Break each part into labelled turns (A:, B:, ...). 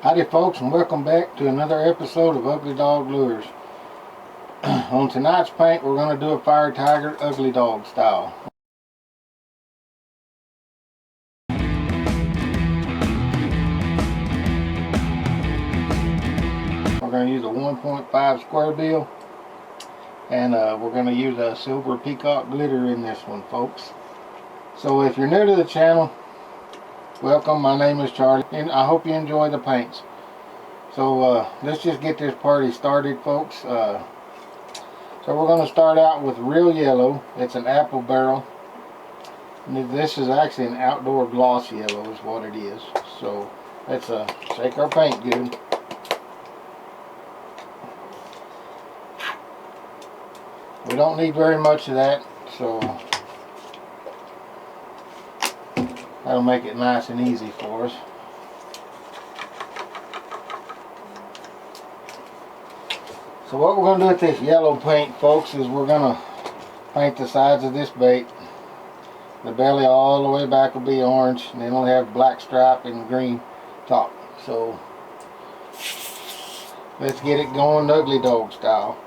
A: Howdy folks, and welcome back to another episode of Ugly Dog Lures. On tonight's paint we're going to do a fire tiger ugly dog style. We're going to use a 1.5 square bill, and we're going to use a silver peacock glitter in this one, folks. So if you're new to the channel, welcome. My name is Charlie, and I hope you enjoy the paints. So let's just get this party started, folks. So we're going to start out with real yellow. It's an apple barrel. And this is actually an outdoor gloss yellow is what it is. So let's shake our paint good. We don't need very much of that, so that'll make it nice and easy for us. So what we're going to do with this yellow paint, folks, is we're going to paint the sides of this bait. The belly all the way back will be orange, and then it'll have black stripe and green top. So let's get it going ugly dog style.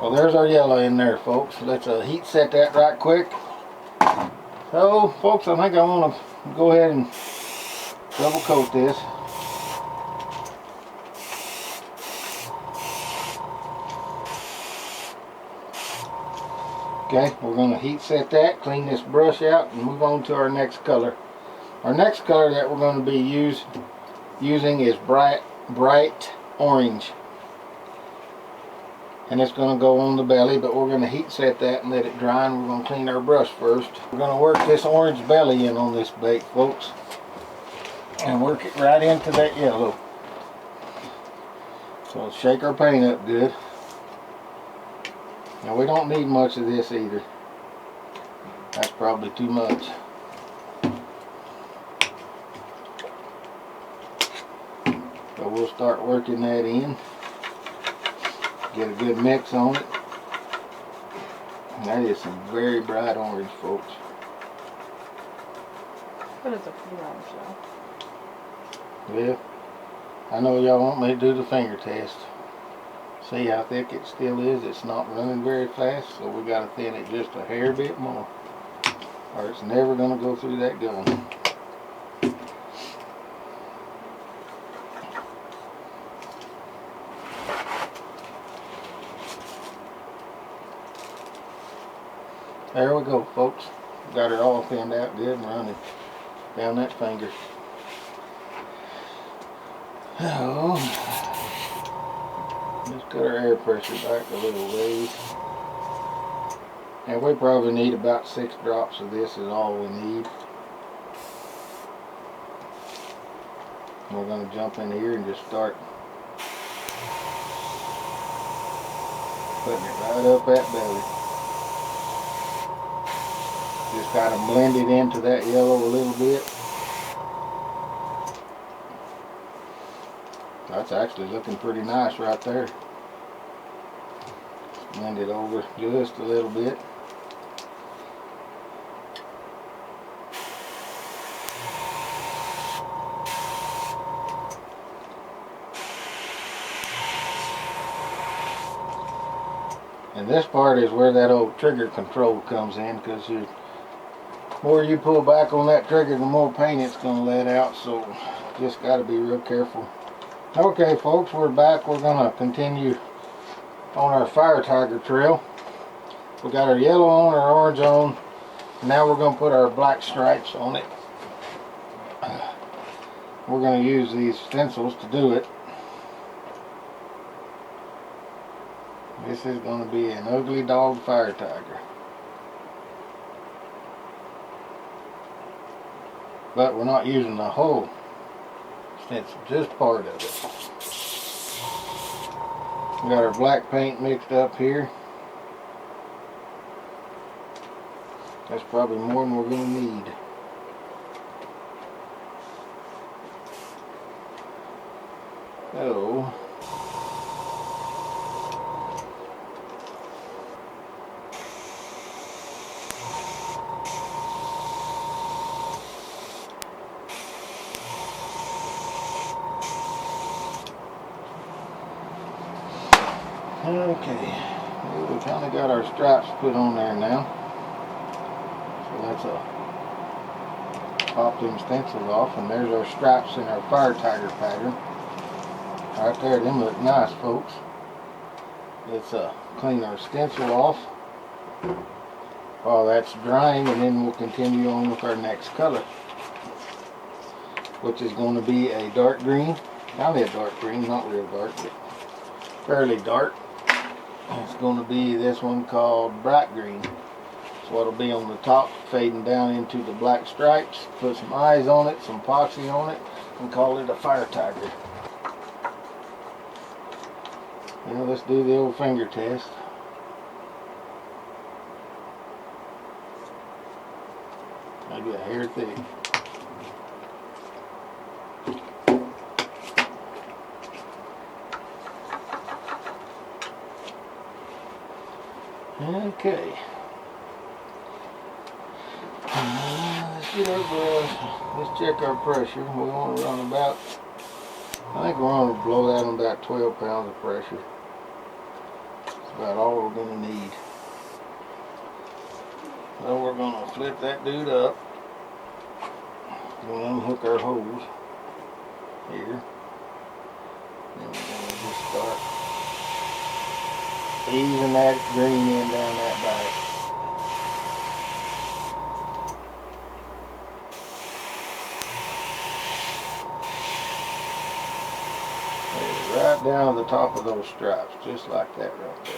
A: So there's our yellow in there, folks. Let's heat set that right quick. So folks, I think I want to go ahead and double coat this. Okay, we're going to heat set that, clean this brush out, and move on to our next color. Our next color that we're going to be using is bright orange. And it's going to go on the belly, but we're going to heat set that and let it dry, and we're going to clean our brush first. We're going to work this orange belly in on this bait, folks, and work it right into that yellow. So let's shake our paint up good. Now we don't need much of this either. That's probably too much. So we'll start working that in. Get a good mix on it. And that is some very bright orange, folks.
B: But it's a pretty orange though.
A: Yeah. I know y'all want me to do the finger test. See how thick it still is. It's not running very fast, so we got to thin it just a hair bit more, or it's never going to go through that gun. There we go, folks. Got her all thinned out good and running down that finger. Oh, let's cut our air pressure back a little ways. And we probably need about 6 drops of this is all we need. We're going to jump in here and just start putting it right up that belly. Just kind of blend it into that yellow a little bit. That's actually looking pretty nice right there. Blend it over just a little bit. And this part is where that old trigger control comes in, because the more you pull back on that trigger, the more paint it's going to let out, so just got to be real careful. Okay folks, we're back. We're going to continue on our fire tiger trail. We got our yellow on, our orange on. Now we're going to put our black stripes on it. We're going to use these stencils to do it. This is going to be an ugly dog fire tiger. But we're not using the whole stencil, just part of it. We got our black paint mixed up here. That's probably more than we're going to need. So okay, well, we kind of got our stripes put on there now. So that's pop them stencils off, and there's our stripes in our fire tiger pattern. Right there, them look nice, folks. Let's clean our stencil off while that's drying, and then we'll continue on with our next color, which is going to be a dark green. Not a dark green, not real dark, but fairly dark. It's going to be this one called bright green. So it'll be on the top, fading down into the black stripes. Put some eyes on it, some epoxy on it, and call it a fire tiger. Now let's do the old finger test. Maybe a hair thick. Okay. Let's get our brush. Let's check our pressure. We want to run about, I think we're going to blow that on about 12 pounds of pressure. That's about all we're going to need. So we're going to flip that dude up. We're going to unhook our hose here. Then we're going to just start easing that green in down that back. Right down to the top of those stripes, just like that right there.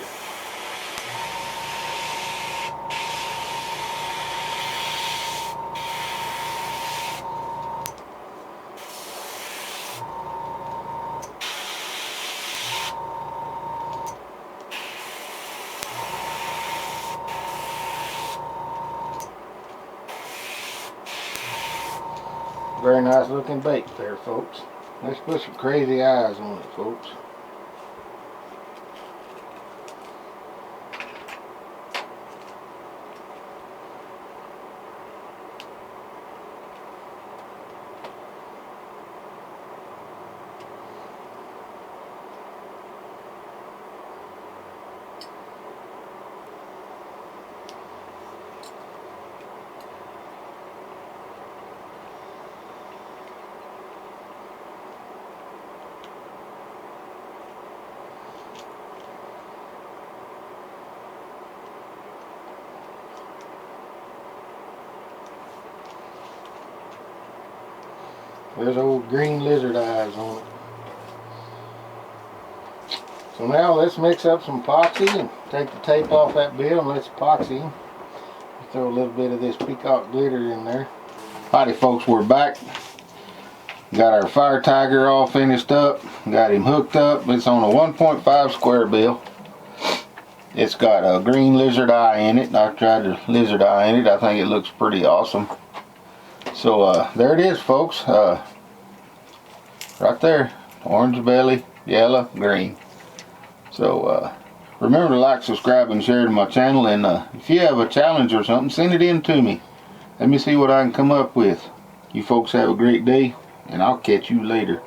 A: Very nice looking bait there, folks. Let's put some crazy eyes on it, folks. There's old green lizard eyes on it. So now let's mix up some epoxy and take the tape off that bill and let's epoxy. Throw a little bit of this peacock glitter in there. Alrighty folks, we're back. Got our fire tiger all finished up. Got him hooked up. It's on a 1.5 square bill. It's got a green lizard eye in it. I tried the lizard eye in it. I think it looks pretty awesome. So there it is, folks. Right there, orange belly, yellow, green. So remember to like, subscribe, and share to my channel. And if you have a challenge or something, send it in to me. Let me see what I can come up with. You folks have a great day, and I'll catch you later.